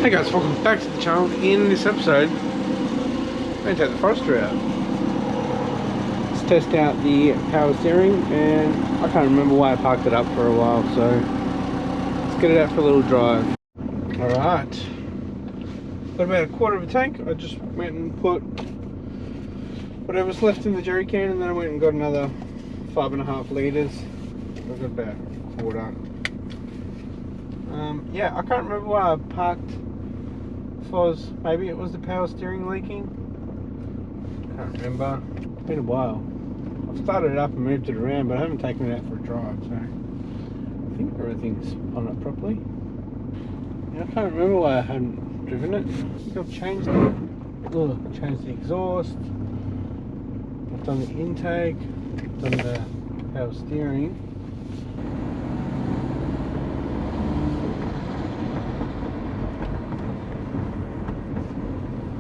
Hey guys, welcome back to the channel. In this episode, I'm going to take the Forester out. Let's test out the power steering, and I can't remember why I parked it up for a while, so let's get it out for a little drive. Alright, got about a quarter of a tank. I just went and put whatever's left in the jerry can, and then I went and got another 5.5 litres. I've got about a quarter. Yeah, I can't remember why I parked. Maybe it was the power steering leaking. Can't remember. It's been a while. I've started it up and moved it around, but I haven't taken it out for a drive, so I think everything's on it properly. Yeah, I can't remember why I hadn't driven it. I think I've changed it. Look, changed the exhaust. I've done the intake. Done the power steering.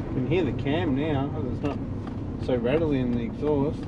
You can hear the cam now, it's not so rattly in the exhaust.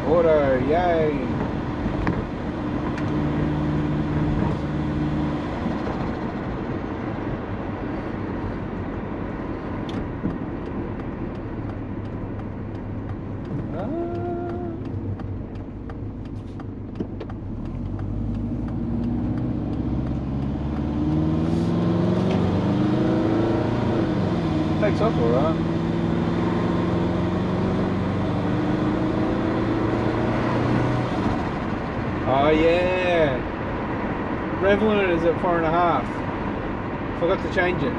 Order, yay! Takes off alright. Oh yeah, rev limit is at 4.5. Forgot to change it.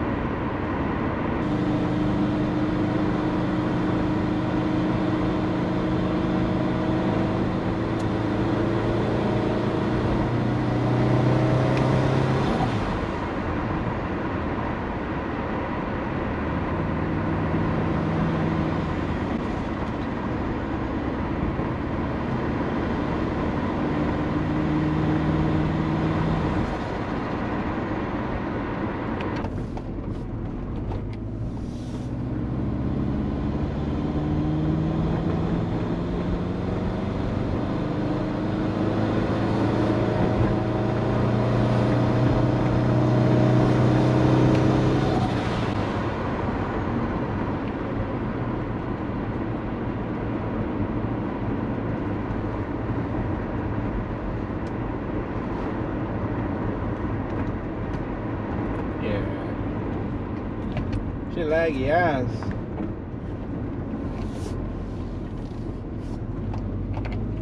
She laggy ass.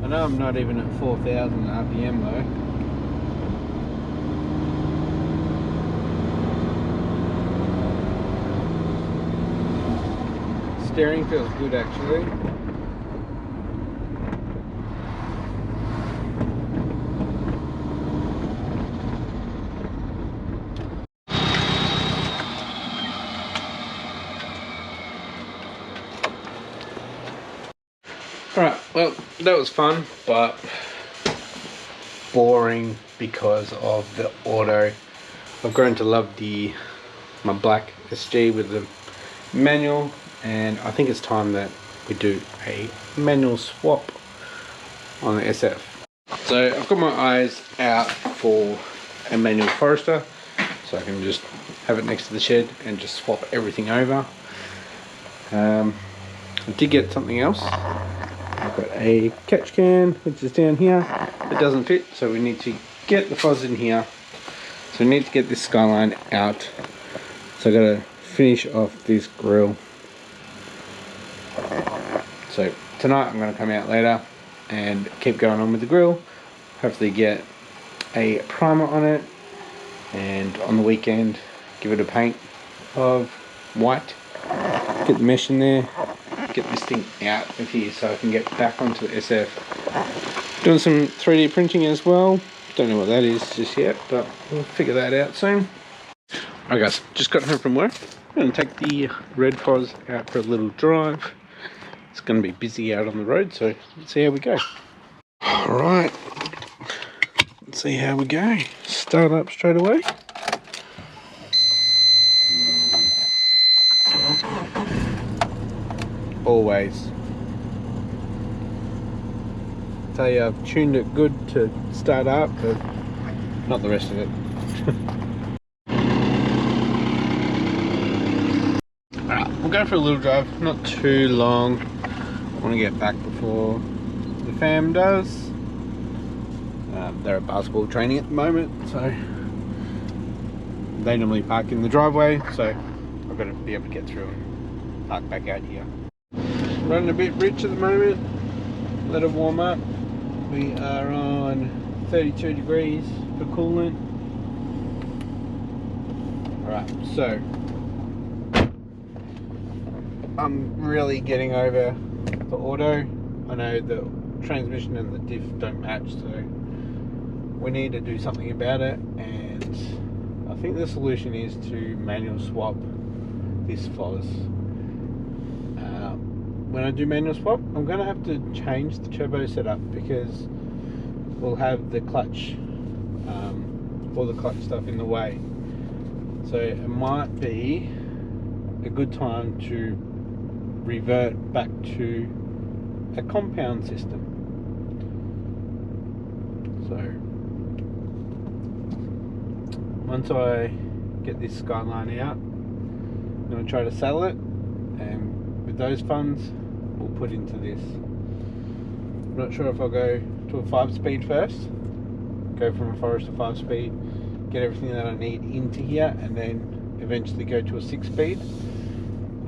I know I'm not even at 4,000 RPM though. Steering feels good actually. Alright, well, that was fun, but boring because of the auto. I've grown to love my black SG with the manual, and I think it's time that we do a manual swap on the SF. So I've got my eyes out for a manual Forester, so I can just have it next to the shed and just swap everything over. I did get something else. I've got a catch can which is down here. It doesn't fit, so we need to get the fuzz in here. So we need to get this skyline out. So I gotta finish off this grill. So tonight I'm gonna come out later and keep going on with the grill. Hopefully get a primer on it, and on the weekend give it a paint of white. Get the mesh in there. Get this thing out of here so I can get back onto the SF. Doing some 3D printing as well. Don't know what that is just yet, but we'll figure that out soon. Alright guys, just got home from work. I'm going to take the Red Foz out for a little drive. It's going to be busy out on the road, so let's see how we go. Alright, let's see how we go. Start up straight away. Always. Tell you, I've tuned it good to start up, but not the rest of it. Alright, we'll go for a little drive, not too long. I want to get back before the fam does. They're at basketball training at the moment, so they normally park in the driveway, so I've got to be able to get through and park back out here. Running a bit rich at the moment, let it warm up. We are on 32 degrees for coolant. Alright, so I'm really getting over the auto. I know the transmission and the diff don't match, so we need to do something about it, and I think the solution is to manual swap this Foz. When I do manual swap, I'm going to have to change the turbo setup because we'll have the clutch, all the clutch stuff in the way. So it might be a good time to revert back to a compound system. So once I get this Skyline out, I'm going to try to sell it, and with those funds we'll put into this. I'm not sure if I'll go to a 5-speed first, go from a Forest to 5-speed, get everything that I need into here, and then eventually go to a 6-speed.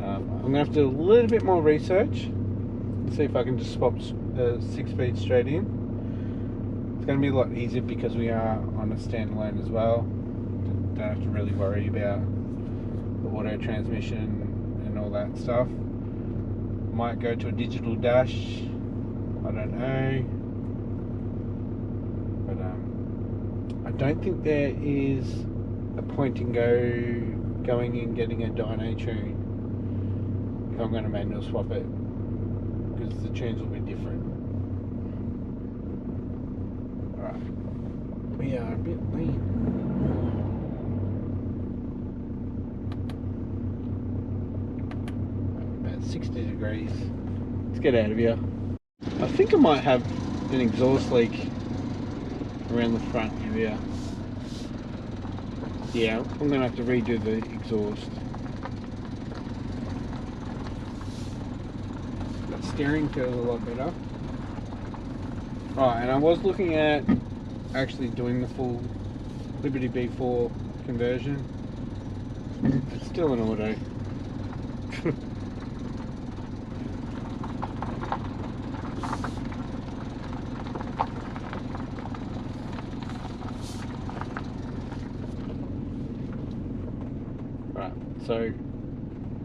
I'm going to have to do a little bit more research and see if I can just swap 6-speed straight in. It's going to be a lot easier because we are on a standalone as well. Don't have to really worry about the auto transmission and all that stuff. Might go to a digital dash, I don't know, but I don't think there is a point in going and getting a dyno tune if I'm going to manual swap it, because the tunes will be different. Alright, we are a bit lean. About 60 degrees. Let's get out of here. I think I might have an exhaust leak around the front area. Yeah, I'm going to have to redo the exhaust. That steering feels a lot better. Right, and I was looking at actually doing the full Liberty B4 conversion. It's still an auto. Right, so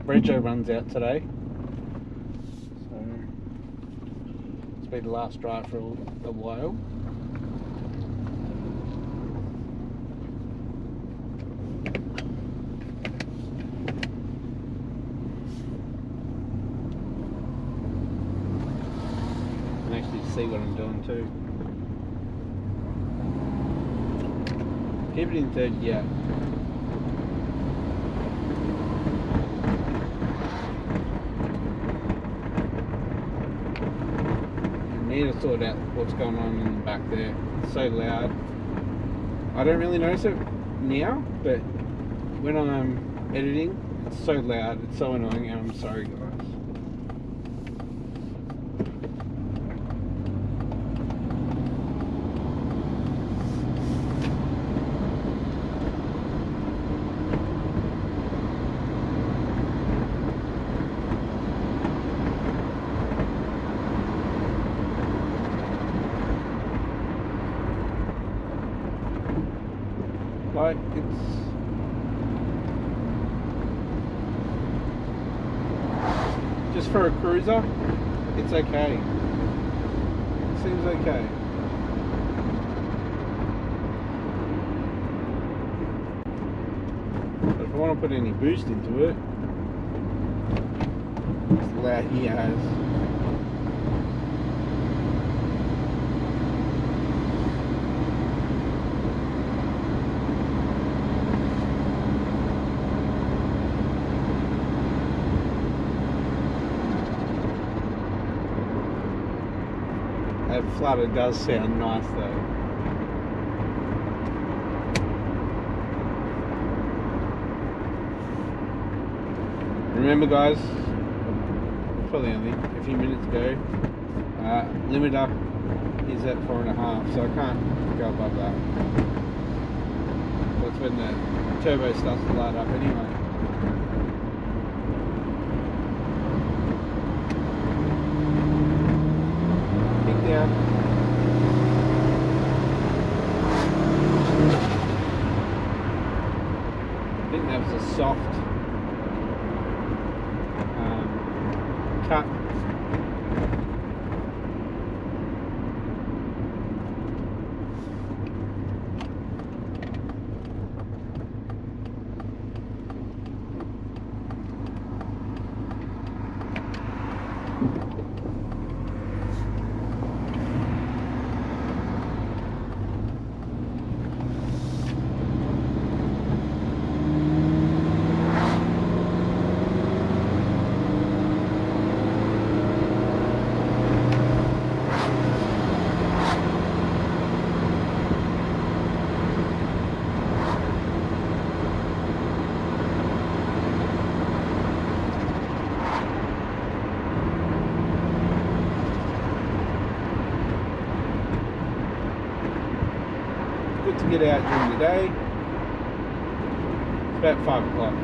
Rego runs out today, so it's been the last drive for a while. You can actually see what I'm doing too. Keep it in third gear. Need to sort out what's going on in the back there. It's so loud. I don't really notice it now, but when I'm editing, it's so loud, it's so annoying, and I'm sorry guys. Like, it's just for a cruiser, it's okay. It seems okay. I want to put any boost into it. It's loud he has. That flutter does sound nice though. Remember guys, probably only a few minutes ago, limiter is at 4.5, so I can't go above that. That's when the turbo starts to light up anyway. Kick down. I think that was a soft cut. Good to get out during the day. It's about 5 o'clock.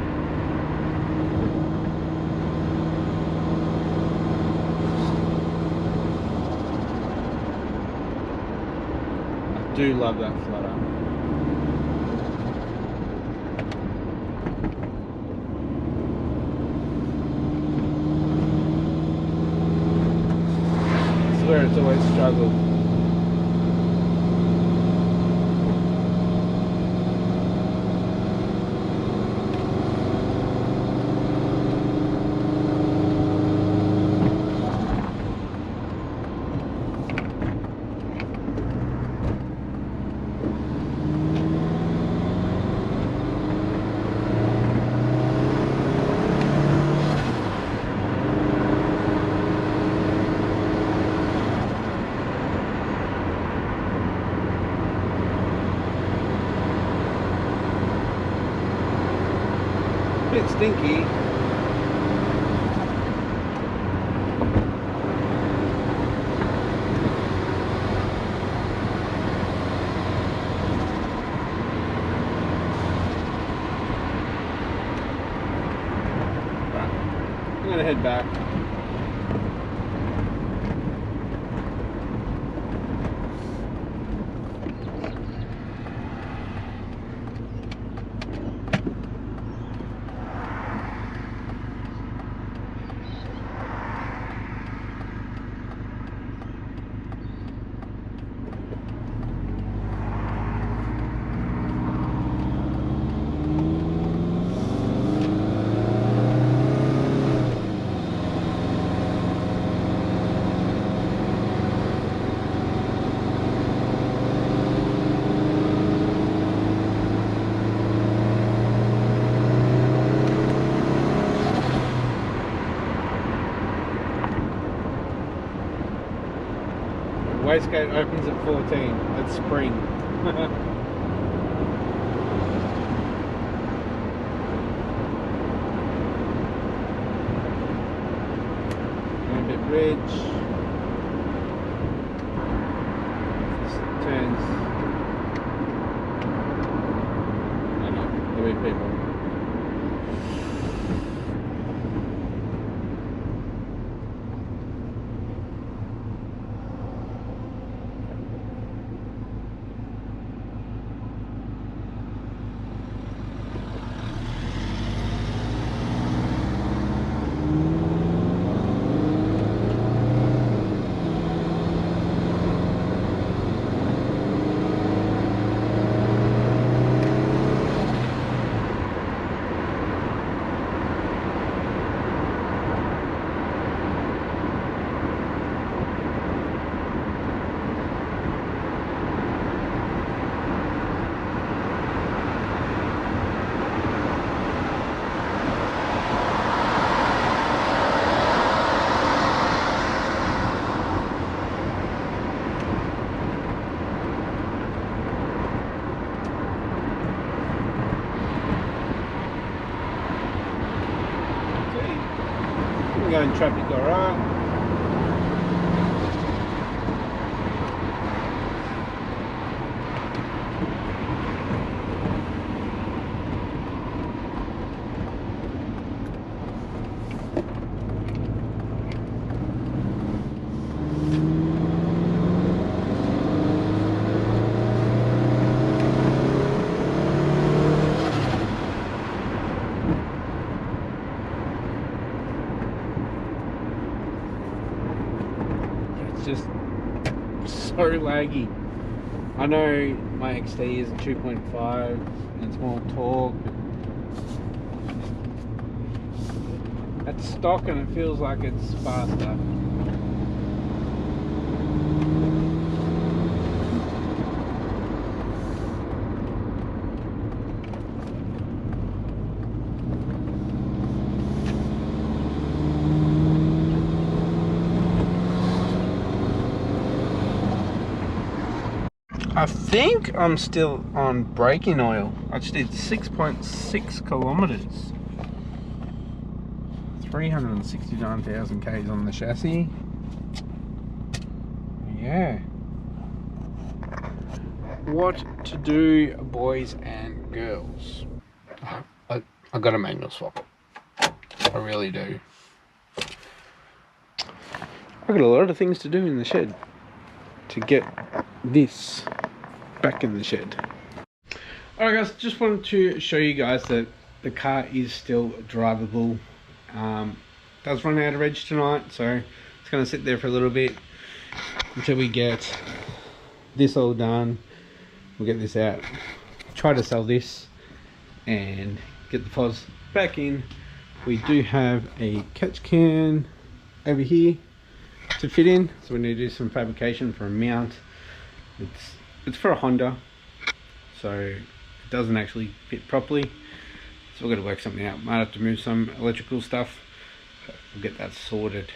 I do love that flutter. I swear it's always struggled. Bit stinky. Right. I'm gonna head back. Wastegate opens at 14. That's spring. Gambit Ridge. This turns. I know, the way people. Ongoing traffic, alright. Just so laggy. I know my XT is a 2.5 and it's more torque. It's stock and it feels like it's faster. I think I'm still on braking oil. I just did 6.6 kilometers. 369,000 k's on the chassis. Yeah. What to do, boys and girls? I got a manual swap. I really do. I've got a lot of things to do in the shed to get this back in the shed. Alright guys, just wanted to show you guys that the car is still drivable. Does run out of reg tonight, so it's going to sit there for a little bit until we get this all done. We'll get this out, try to sell this and get the FOS back in. We do have a catch can over here to fit in, so we need to do some fabrication for a mount. It's for a Honda, so it doesn't actually fit properly, so we've got to work something out. Might have to move some electrical stuff, but we'll get that sorted.